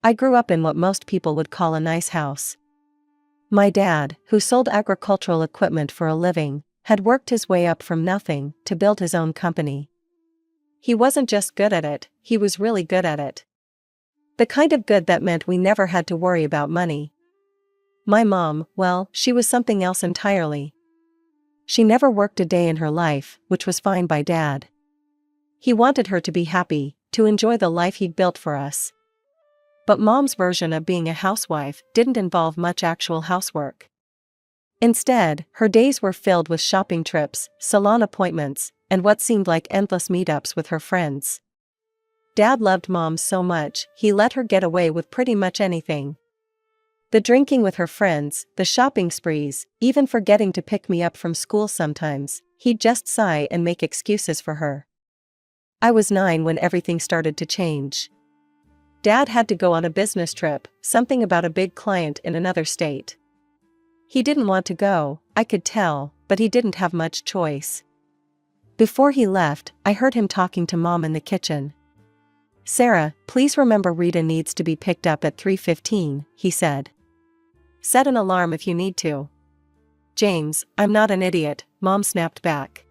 I grew up in what most people would call a nice house. My dad, who sold agricultural equipment for a living, had worked his way up from nothing to build his own company. He wasn't just good at it, he was really good at it. The kind of good that meant we never had to worry about money. My mom, well, she was something else entirely. She never worked a day in her life, which was fine by Dad. He wanted her to be happy, to enjoy the life he'd built for us. But Mom's version of being a housewife didn't involve much actual housework. Instead, her days were filled with shopping trips, salon appointments, and what seemed like endless meetups with her friends. Dad loved Mom so much, he let her get away with pretty much anything. The drinking with her friends, the shopping sprees, even forgetting to pick me up from school sometimes, he'd just sigh and make excuses for her. I was 9 when everything started to change. Dad had to go on a business trip, something about a big client in another state. He didn't want to go, I could tell, but he didn't have much choice. Before he left, I heard him talking to Mom in the kitchen. "Sarah, please remember Rita needs to be picked up at 3:15, he said. "Set an alarm if you need to." "James, I'm not an idiot," Mom snapped back.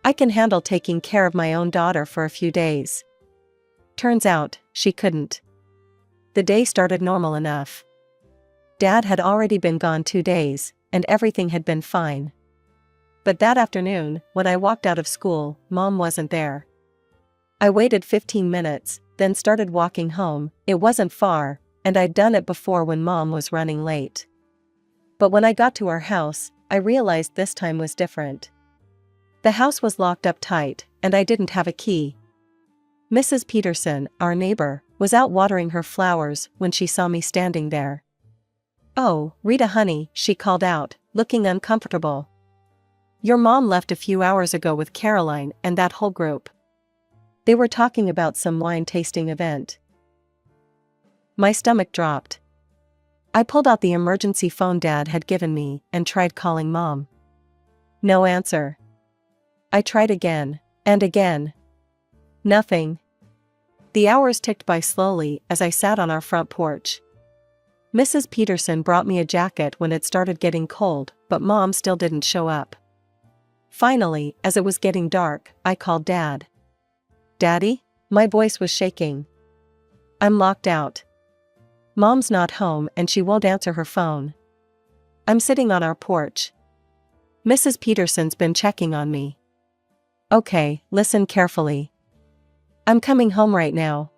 "I can handle taking care of my own daughter for a few days." Turns out, she couldn't. The day started normal enough. Dad had already been gone 2 days, and everything had been fine. But that afternoon, when I walked out of school, Mom wasn't there. I waited 15 minutes, then started walking home. It wasn't far, and I'd done it before when Mom was running late. But when I got to our house, I realized this time was different. The house was locked up tight, and I didn't have a key. Mrs. Peterson, our neighbor, was out watering her flowers when she saw me standing there. "Oh, Rita honey," she called out, looking uncomfortable. "Your mom left a few hours ago with Caroline and that whole group. They were talking about some wine tasting event." My stomach dropped. I pulled out the emergency phone Dad had given me and tried calling Mom. No answer. I tried again, and again. Nothing. The hours ticked by slowly as I sat on our front porch. Mrs. Peterson brought me a jacket when it started getting cold, but Mom still didn't show up. Finally, as it was getting dark, I called Dad. "Daddy?" My voice was shaking. "I'm locked out. Mom's not home and she won't answer her phone. I'm sitting on our porch. Mrs. Peterson's been checking on me." "Okay, listen carefully. I'm coming home right now.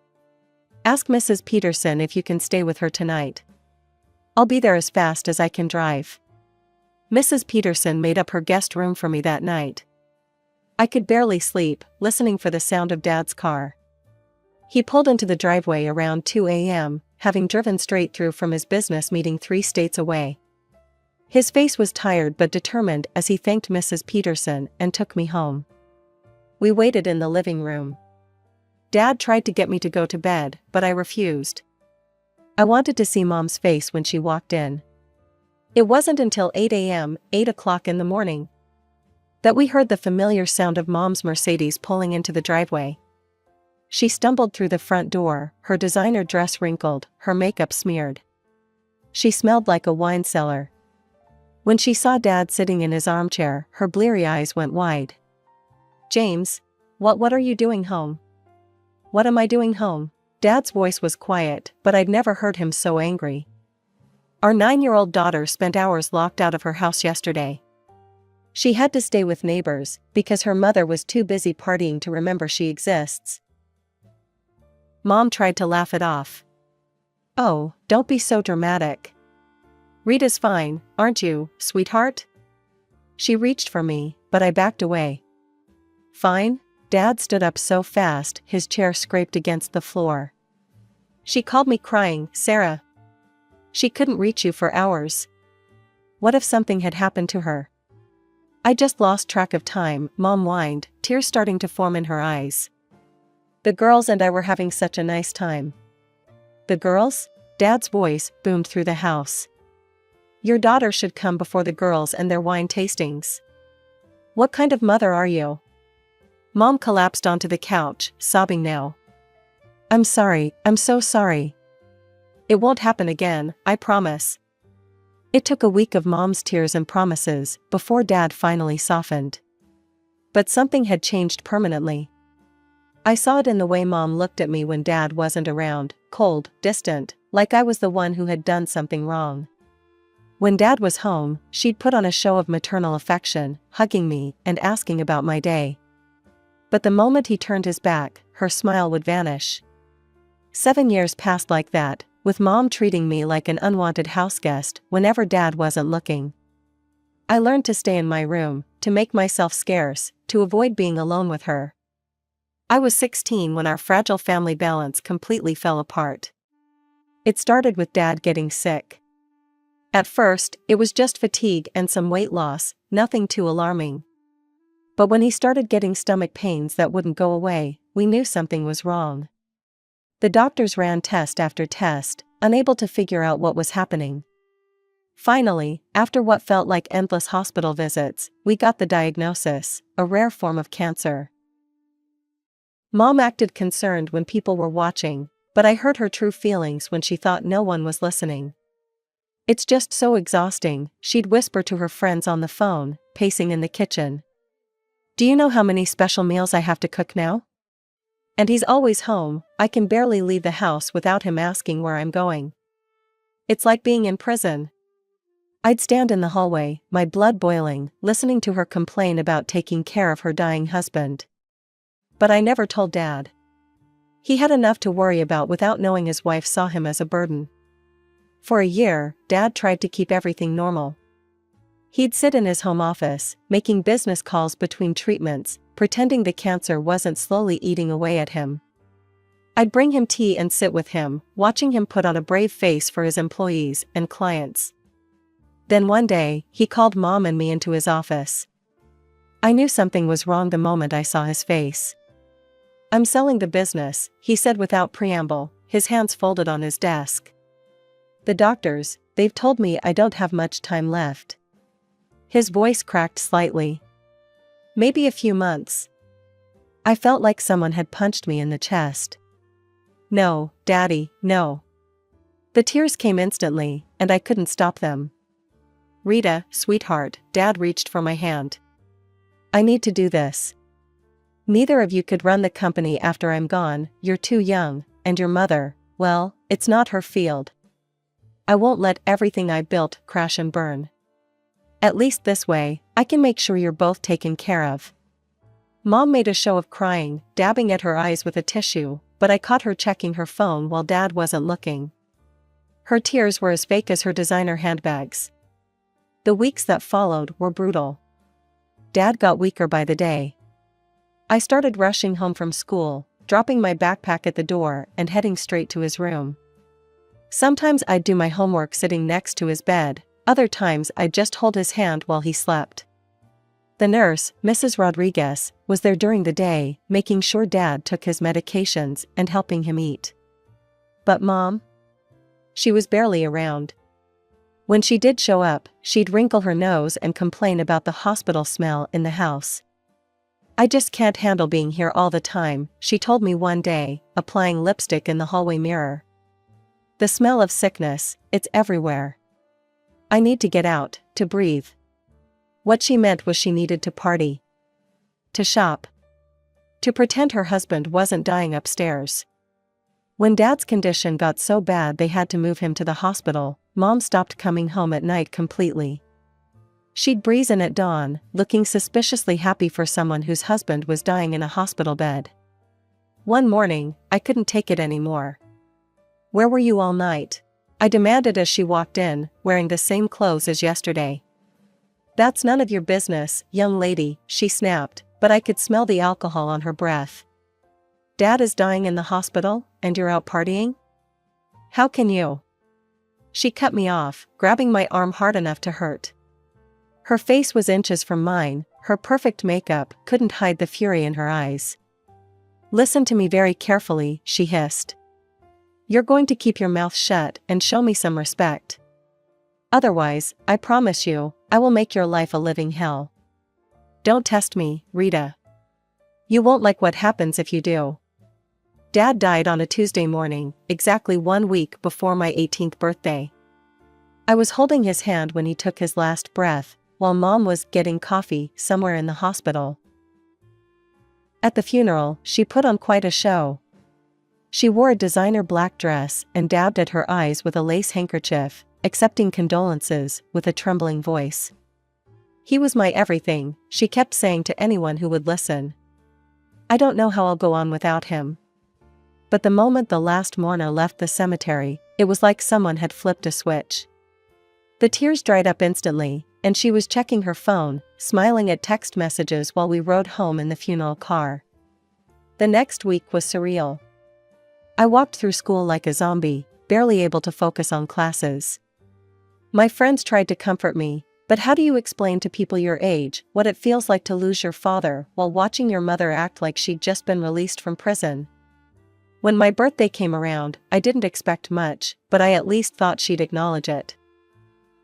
Ask Mrs. Peterson if you can stay with her tonight. I'll be there as fast as I can drive." Mrs. Peterson made up her guest room for me that night. I could barely sleep, listening for the sound of Dad's car. He pulled into the driveway around 2 a.m., having driven straight through from his business meeting 3 states away. His face was tired but determined as he thanked Mrs. Peterson and took me home. We waited in the living room. Dad tried to get me to go to bed, but I refused. I wanted to see Mom's face when she walked in. It wasn't until 8 a.m., 8 o'clock in the morning, that we heard the familiar sound of Mom's Mercedes pulling into the driveway. She stumbled through the front door, her designer dress wrinkled, her makeup smeared. She smelled like a wine cellar. When she saw Dad sitting in his armchair, her bleary eyes went wide. "James, what are you doing home?" "What am I doing home?" Dad's voice was quiet, but I'd never heard him so angry. "Our 9-year-old daughter spent hours locked out of her house yesterday. She had to stay with neighbors because her mother was too busy partying to remember she exists." Mom tried to laugh it off. "Oh, don't be so dramatic. Rita's fine, aren't you, sweetheart?" She reached for me, but I backed away. "Fine?" Dad stood up so fast his chair scraped against the floor. "She called me crying, Sarah. She couldn't reach you for hours. What if something had happened to her?" "I just lost track of time," Mom whined, tears starting to form in her eyes. "The girls and I were having such a nice time." "The girls?" Dad's voice boomed through the house. "Your daughter should come before the girls and their wine tastings. What kind of mother are you?" Mom collapsed onto the couch, sobbing now. I'm sorry, I'm so sorry. It won't happen again, I promise. It took a week of Mom's tears and promises before Dad finally softened. But something had changed permanently. I saw it in the way Mom looked at me when Dad wasn't around, cold, distant, like I was the one who had done something wrong. When Dad was home, she'd put on a show of maternal affection, hugging me and asking about my day. But the moment he turned his back, her smile would vanish. 7 years passed like that, with Mom treating me like an unwanted houseguest whenever Dad wasn't looking. I learned to stay in my room, to make myself scarce, to avoid being alone with her. I was 16 when our fragile family balance completely fell apart. It started with Dad getting sick. At first, it was just fatigue and some weight loss, nothing too alarming. But when he started getting stomach pains that wouldn't go away, we knew something was wrong. The doctors ran test after test, unable to figure out what was happening. Finally, after what felt like endless hospital visits, we got the diagnosis, a rare form of cancer. Mom acted concerned when people were watching, but I heard her true feelings when she thought no one was listening. "It's just so exhausting," she'd whisper to her friends on the phone, pacing in the kitchen. "Do you know how many special meals I have to cook now? And he's always home, I can barely leave the house without him asking where I'm going. It's like being in prison." I'd stand in the hallway, my blood boiling, listening to her complain about taking care of her dying husband. But I never told Dad. He had enough to worry about without knowing his wife saw him as a burden. For a year, Dad tried to keep everything normal. He'd sit in his home office, making business calls between treatments, pretending the cancer wasn't slowly eating away at him. I'd bring him tea and sit with him, watching him put on a brave face for his employees and clients. Then one day, he called Mom and me into his office. I knew something was wrong the moment I saw his face. "I'm selling the business," he said without preamble, his hands folded on his desk. "The doctors, they've told me I don't have much time left." His voice cracked slightly. "Maybe a few months." I felt like someone had punched me in the chest. "No, Daddy, no." The tears came instantly, and I couldn't stop them. "Rita, sweetheart," Dad reached for my hand. "I need to do this. Neither of you could run the company after I'm gone, you're too young, and your mother, well, it's not her field. I won't let everything I built crash and burn. At least this way, I can make sure you're both taken care of." Mom made a show of crying, dabbing at her eyes with a tissue, but I caught her checking her phone while Dad wasn't looking. Her tears were as fake as her designer handbags. The weeks that followed were brutal. Dad got weaker by the day. I started rushing home from school, dropping my backpack at the door and heading straight to his room. Sometimes I'd do my homework sitting next to his bed, other times I'd just hold his hand while he slept. The nurse, Mrs. Rodriguez, was there during the day, making sure Dad took his medications and helping him eat. But Mom? She was barely around. When she did show up, she'd wrinkle her nose and complain about the hospital smell in the house. "I just can't handle being here all the time," she told me one day, applying lipstick in the hallway mirror. "The smell of sickness, it's everywhere. I need to get out, to breathe." What she meant was she needed to party. To shop. To pretend her husband wasn't dying upstairs. When Dad's condition got so bad they had to move him to the hospital, Mom stopped coming home at night completely. She'd breeze in at dawn, looking suspiciously happy for someone whose husband was dying in a hospital bed. One morning, I couldn't take it anymore. "Where were you all night?" I demanded as she walked in, wearing the same clothes as yesterday. "That's none of your business, young lady," she snapped, but I could smell the alcohol on her breath. "Dad is dying in the hospital, and you're out partying? How can you?" She cut me off, grabbing my arm hard enough to hurt. Her face was inches from mine, her perfect makeup couldn't hide the fury in her eyes. "Listen to me very carefully," she hissed. "You're going to keep your mouth shut and show me some respect. Otherwise, I promise you, I will make your life a living hell. Don't test me, Rita. You won't like what happens if you do." Dad died on a Tuesday morning, exactly 1 week before my 18th birthday. I was holding his hand when he took his last breath, while Mom was getting coffee somewhere in the hospital. At the funeral, she put on quite a show. She wore a designer black dress and dabbed at her eyes with a lace handkerchief, accepting condolences with a trembling voice. "He was my everything," she kept saying to anyone who would listen. "I don't know how I'll go on without him." But the moment the last mourner left the cemetery, it was like someone had flipped a switch. The tears dried up instantly, and she was checking her phone, smiling at text messages while we rode home in the funeral car. The next week was surreal. I walked through school like a zombie, barely able to focus on classes. My friends tried to comfort me, but how do you explain to people your age what it feels like to lose your father while watching your mother act like she'd just been released from prison? When my birthday came around, I didn't expect much, but I at least thought she'd acknowledge it.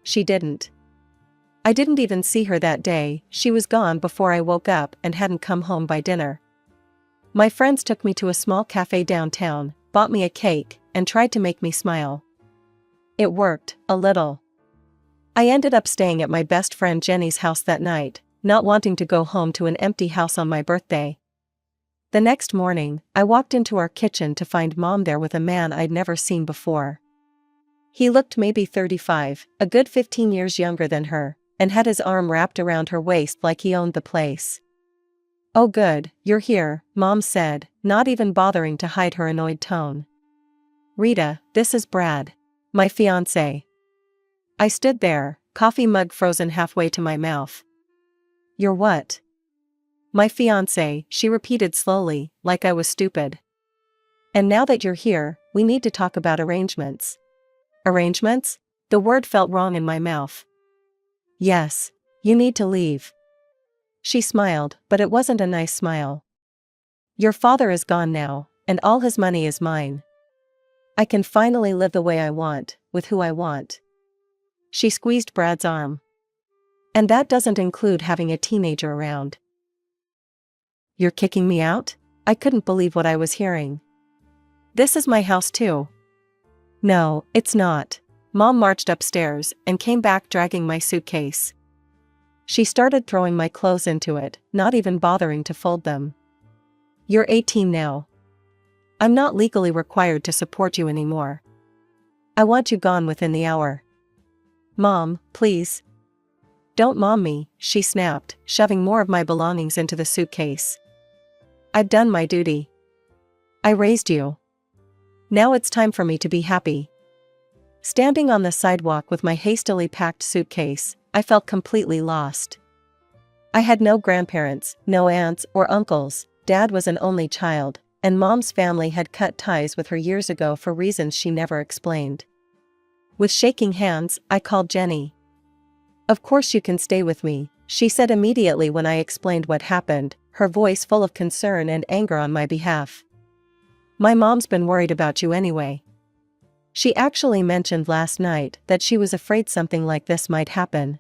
She didn't. I didn't even see her that day. She was gone before I woke up and hadn't come home by dinner. My friends took me to a small cafe downtown, bought me a cake, and tried to make me smile. It worked, a little. I ended up staying at my best friend Jenny's house that night, not wanting to go home to an empty house on my birthday. The next morning, I walked into our kitchen to find Mom there with a man I'd never seen before. He looked maybe 35, a good 15 years younger than her, and had his arm wrapped around her waist like he owned the place. "Oh good, you're here," Mom said, not even bothering to hide her annoyed tone. "Rita, this is Brad. My fiance." I stood there, coffee mug frozen halfway to my mouth. "You're what?" "My fiance," she repeated slowly, like I was stupid. "And now that you're here, we need to talk about arrangements." "Arrangements?" The word felt wrong in my mouth. "Yes. You need to leave." She smiled, but it wasn't a nice smile. "Your father is gone now, and all his money is mine. I can finally live the way I want, with who I want." She squeezed Brad's arm. "And that doesn't include having a teenager around." "You're kicking me out?" I couldn't believe what I was hearing. "This is my house too." "No, it's not." Mom marched upstairs and came back dragging my suitcase. She started throwing my clothes into it, not even bothering to fold them. "You're 18 now. I'm not legally required to support you anymore. I want you gone within the hour." "Mom, please." "Don't mom me," she snapped, shoving more of my belongings into the suitcase. "I've done my duty. I raised you. Now it's time for me to be happy." Standing on the sidewalk with my hastily packed suitcase, I felt completely lost. I had no grandparents, no aunts or uncles. Dad was an only child, and Mom's family had cut ties with her years ago for reasons she never explained. With shaking hands, I called Jenny. "Of course you can stay with me," she said immediately when I explained what happened, her voice full of concern and anger on my behalf. "My mom's been worried about you anyway. She actually mentioned last night that she was afraid something like this might happen.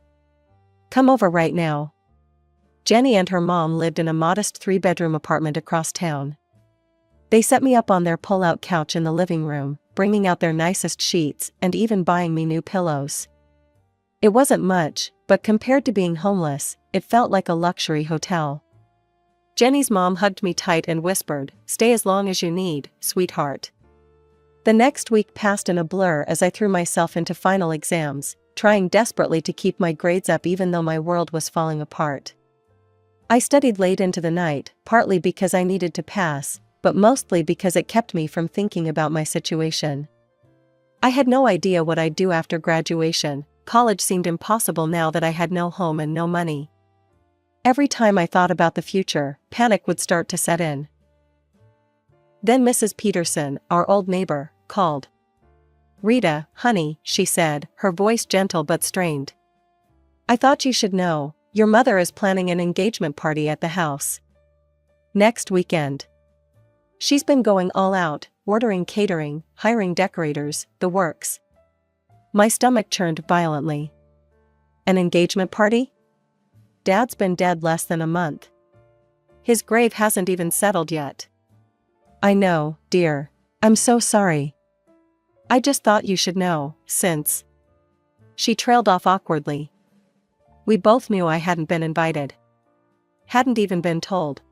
Come over right now." Jenny and her mom lived in a modest 3-bedroom apartment across town. They set me up on their pull-out couch in the living room, bringing out their nicest sheets and even buying me new pillows. It wasn't much, but compared to being homeless, it felt like a luxury hotel. Jenny's mom hugged me tight and whispered, "Stay as long as you need, sweetheart." The next week passed in a blur as I threw myself into final exams, trying desperately to keep my grades up even though my world was falling apart. I studied late into the night, partly because I needed to pass, but mostly because it kept me from thinking about my situation. I had no idea what I'd do after graduation. College seemed impossible now that I had no home and no money. Every time I thought about the future, panic would start to set in. Then Mrs. Peterson, our old neighbor, called. "Rita, honey," she said, her voice gentle but strained. "I thought you should know, your mother is planning an engagement party at the house. Next weekend. She's been going all out, ordering catering, hiring decorators, the works." My stomach churned violently. An engagement party? Dad's been dead less than a month. His grave hasn't even settled yet. I know, dear. I'm so sorry. I just thought you should know, since. She trailed off awkwardly. We both knew I hadn't been invited. Hadn't even been told.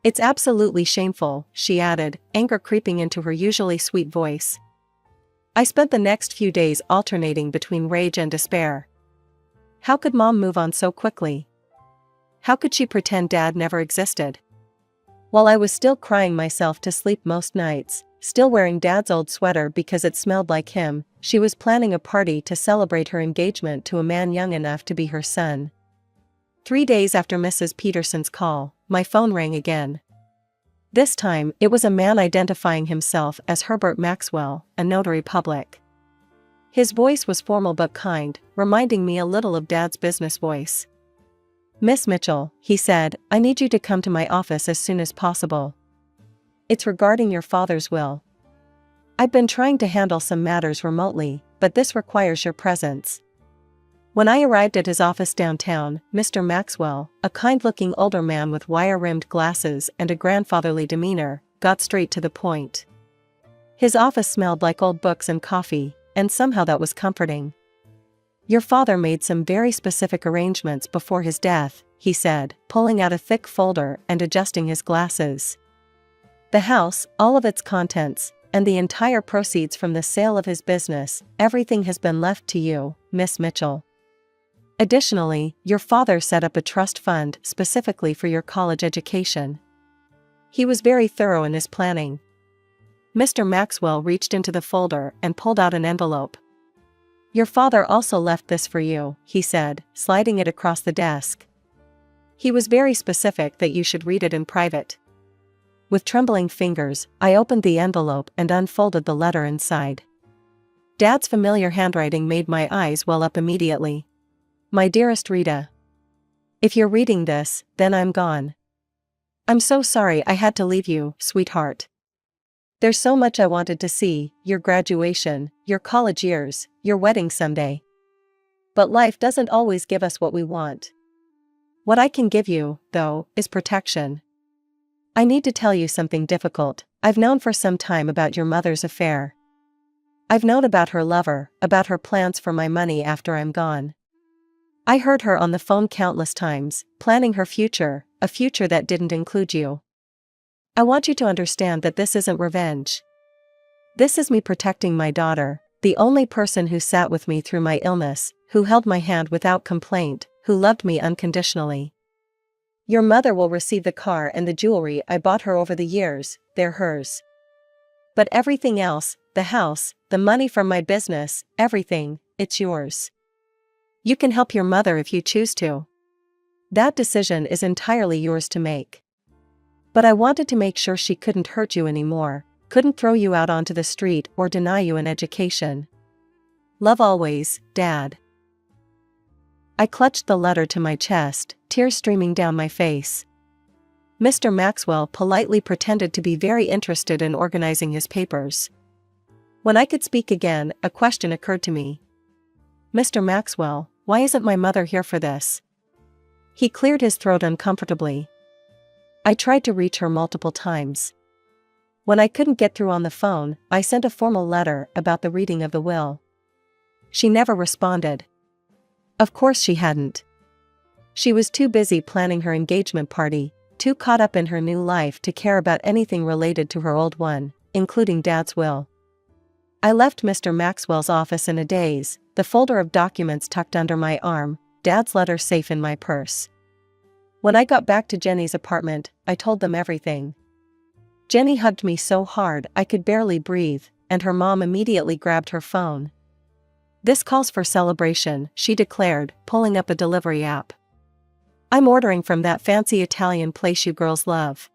It's absolutely shameful, she added, anger creeping into her usually sweet voice. I spent the next few days alternating between rage and despair. How could Mom move on so quickly? How could she pretend Dad never existed? While I was still crying myself to sleep most nights, still wearing Dad's old sweater because it smelled like him, she was planning a party to celebrate her engagement to a man young enough to be her son. 3 days after Mrs. Peterson's call, my phone rang again. This time, it was a man identifying himself as Herbert Maxwell, a notary public. His voice was formal but kind, reminding me a little of Dad's business voice. Miss Mitchell, he said, I need you to come to my office as soon as possible. It's regarding your father's will. I've been trying to handle some matters remotely, but this requires your presence. When I arrived at his office downtown, Mr. Maxwell, a kind-looking older man with wire-rimmed glasses and a grandfatherly demeanor, got straight to the point. His office smelled like old books and coffee, and somehow that was comforting. Your father made some very specific arrangements before his death, he said, pulling out a thick folder and adjusting his glasses. The house, all of its contents, and the entire proceeds from the sale of his business, everything has been left to you, Miss Mitchell. Additionally, your father set up a trust fund specifically for your college education. He was very thorough in his planning. Mr. Maxwell reached into the folder and pulled out an envelope. Your father also left this for you, he said, sliding it across the desk. He was very specific that you should read it in private. With trembling fingers, I opened the envelope and unfolded the letter inside. Dad's familiar handwriting made my eyes well up immediately. My dearest Rita. If you're reading this, then I'm gone. I'm so sorry I had to leave you, sweetheart. There's so much I wanted to see, your graduation, your college years, your wedding someday. But life doesn't always give us what we want. What I can give you, though, is protection. I need to tell you something difficult. I've known for some time about your mother's affair. I've known about her lover, about her plans for my money after I'm gone. I heard her on the phone countless times, planning her future, a future that didn't include you. I want you to understand that this isn't revenge. This is me protecting my daughter, the only person who sat with me through my illness, who held my hand without complaint, who loved me unconditionally. Your mother will receive the car and the jewelry I bought her over the years, they're hers. But everything else, the house, the money from my business, everything, it's yours. You can help your mother if you choose to. That decision is entirely yours to make. But I wanted to make sure she couldn't hurt you anymore, couldn't throw you out onto the street or deny you an education. Love always, Dad. I clutched the letter to my chest, tears streaming down my face. Mr. Maxwell politely pretended to be very interested in organizing his papers. When I could speak again, a question occurred to me. Mr. Maxwell, why isn't my mother here for this? He cleared his throat uncomfortably. I tried to reach her multiple times. When I couldn't get through on the phone, I sent a formal letter about the reading of the will. She never responded. Of course she hadn't. She was too busy planning her engagement party, too caught up in her new life to care about anything related to her old one, including Dad's will. I left Mr. Maxwell's office in a daze, the folder of documents tucked under my arm, Dad's letter safe in my purse. When I got back to Jenny's apartment, I told them everything. Jenny hugged me so hard I could barely breathe, and her mom immediately grabbed her phone. This calls for celebration, she declared, pulling up a delivery app. I'm ordering from that fancy Italian place you girls love.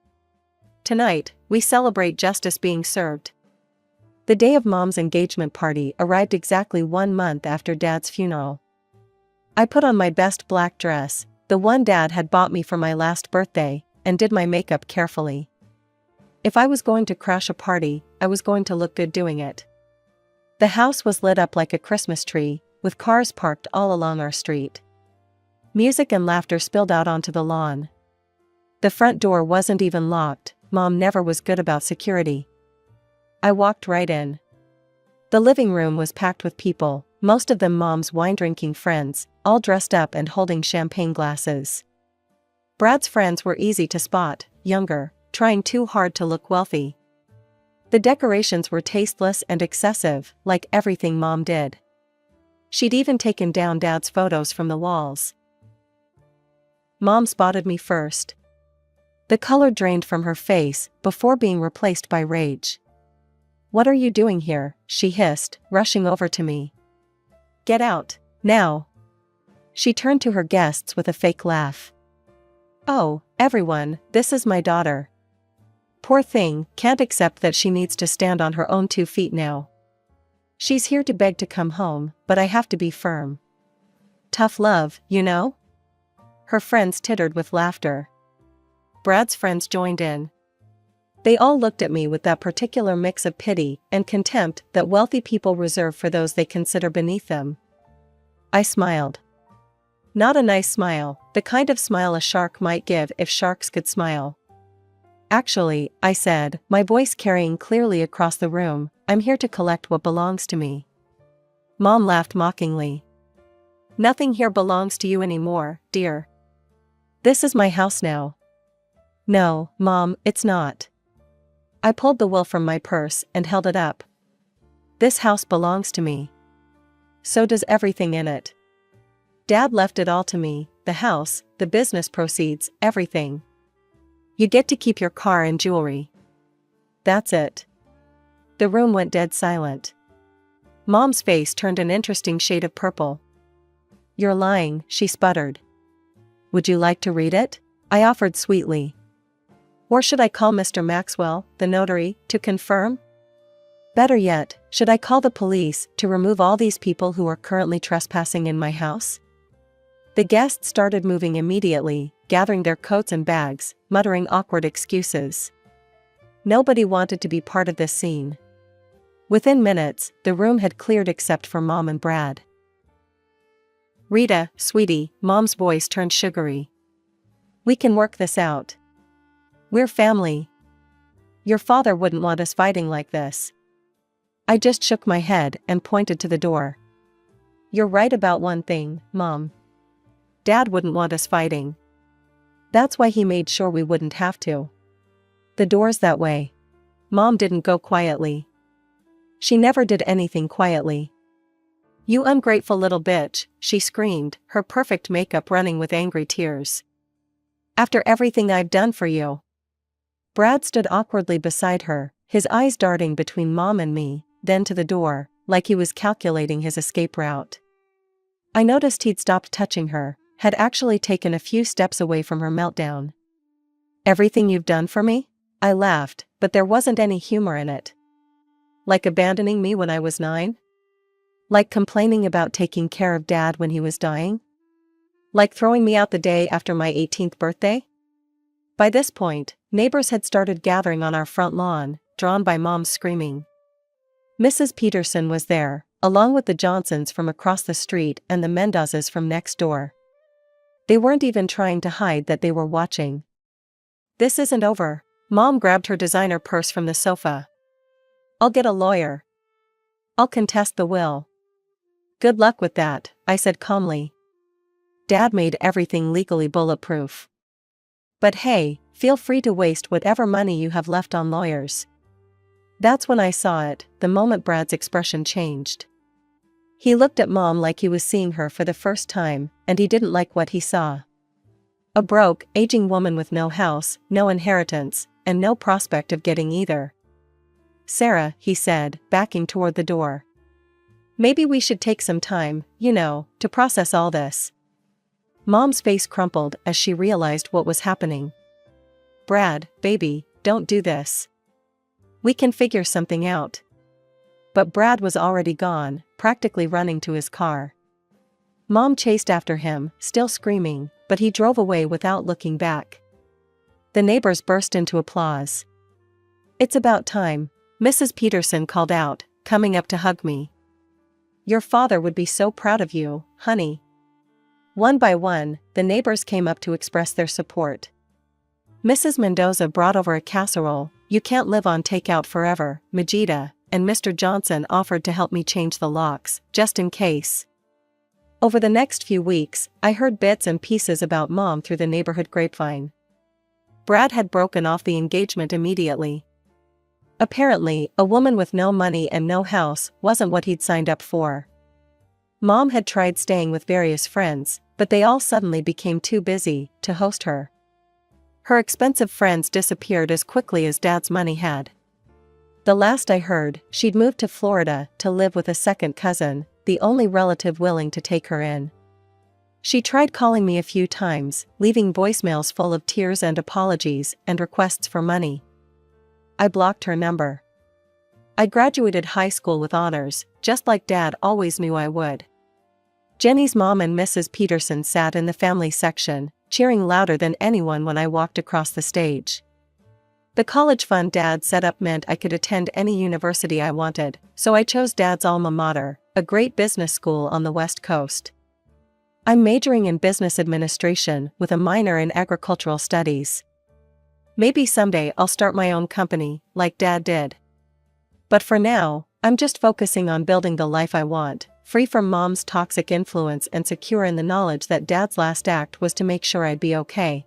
Tonight, we celebrate justice being served. The day of Mom's engagement party arrived exactly 1 month after Dad's funeral. I put on my best black dress, the one Dad had bought me for my last birthday, and did my makeup carefully. If I was going to crash a party, I was going to look good doing it. The house was lit up like a Christmas tree, with cars parked all along our street. Music and laughter spilled out onto the lawn. The front door wasn't even locked, Mom never was good about security. I walked right in. The living room was packed with people, most of them Mom's wine-drinking friends, all dressed up and holding champagne glasses. Brad's friends were easy to spot, younger, trying too hard to look wealthy. The decorations were tasteless and excessive, like everything Mom did. She'd even taken down Dad's photos from the walls. Mom spotted me first. The color drained from her face before being replaced by rage. "What are you doing here?" she hissed, rushing over to me. "Get out, now." She turned to her guests with a fake laugh. "Oh, everyone, this is my daughter. Poor thing, can't accept that she needs to stand on her own 2 feet now. She's here to beg to come home, but I have to be firm. Tough love, you know?" Her friends tittered with laughter. Brad's friends joined in. They all looked at me with that particular mix of pity and contempt that wealthy people reserve for those they consider beneath them. I smiled. Not a nice smile, the kind of smile a shark might give if sharks could smile. "Actually," I said, my voice carrying clearly across the room, "I'm here to collect what belongs to me." Mom laughed mockingly. "Nothing here belongs to you anymore, dear. This is my house now." "No, Mom, it's not." I pulled the will from my purse and held it up. "This house belongs to me. So does everything in it. Dad left it all to me, the house, the business proceeds, everything. You get to keep your car and jewelry. That's it." The room went dead silent. Mom's face turned an interesting shade of purple. "You're lying," she sputtered. "Would you like to read it?" I offered sweetly. "Or should I call Mr. Maxwell, the notary, to confirm? Better yet, should I call the police to remove all these people who are currently trespassing in my house?" The guests started moving immediately, gathering their coats and bags, muttering awkward excuses. Nobody wanted to be part of this scene. Within minutes, the room had cleared except for Mom and Brad. "Rita, sweetie," Mom's voice turned sugary. "We can work this out. We're family. Your father wouldn't want us fighting like this." I just shook my head and pointed to the door. "You're right about one thing, Mom. Dad wouldn't want us fighting. That's why he made sure we wouldn't have to. The door's that way." Mom didn't go quietly. She never did anything quietly. "You ungrateful little bitch," she screamed, her perfect makeup running with angry tears. "After everything I've done for you." Brad stood awkwardly beside her, his eyes darting between Mom and me, then to the door, like he was calculating his escape route. I noticed he'd stopped touching her, had actually taken a few steps away from her meltdown. "Everything you've done for me?" I laughed, but there wasn't any humor in it. "Like abandoning me when I was 9? Like complaining about taking care of Dad when he was dying? Like throwing me out the day after my 18th birthday?" By this point, neighbors had started gathering on our front lawn, drawn by Mom's screaming. Mrs. Peterson was there, along with the Johnsons from across the street and the Mendozas from next door. They weren't even trying to hide that they were watching. "This isn't over." Mom grabbed her designer purse from the sofa. "I'll get a lawyer. I'll contest the will." "Good luck with that," I said calmly. Dad made everything legally bulletproof. "But hey, feel free to waste whatever money you have left on lawyers." That's when I saw it, the moment Brad's expression changed. He looked at Mom like he was seeing her for the first time, and he didn't like what he saw. A broke, aging woman with no house, no inheritance, and no prospect of getting either. "Sarah," he said, backing toward the door. "Maybe we should take some time, to process all this." Mom's face crumpled as she realized what was happening. "Brad, baby, don't do this. We can figure something out." But Brad was already gone, practically running to his car. Mom chased after him, still screaming, but he drove away without looking back. The neighbors burst into applause. "It's about time," Mrs. Peterson called out, coming up to hug me. "Your father would be so proud of you, honey." One by one, the neighbors came up to express their support. Mrs. Mendoza brought over a casserole. "You can't live on takeout forever, Majida," and Mr. Johnson offered to help me change the locks, just in case. Over the next few weeks, I heard bits and pieces about Mom through the neighborhood grapevine. Brad had broken off the engagement immediately. Apparently, a woman with no money and no house wasn't what he'd signed up for. Mom had tried staying with various friends, but they all suddenly became too busy to host her. Her expensive friends disappeared as quickly as Dad's money had. The last I heard, she'd moved to Florida to live with a second cousin, the only relative willing to take her in. She tried calling me a few times, leaving voicemails full of tears and apologies and requests for money. I blocked her number. I graduated high school with honors, just like Dad always knew I would. Jenny's mom and Mrs. Peterson sat in the family section, cheering louder than anyone when I walked across the stage. The college fund Dad set up meant I could attend any university I wanted, so I chose Dad's alma mater, a great business school on the West Coast. I'm majoring in business administration with a minor in agricultural studies. Maybe someday I'll start my own company, like Dad did. But for now, I'm just focusing on building the life I want, free from Mom's toxic influence and secure in the knowledge that Dad's last act was to make sure I'd be okay.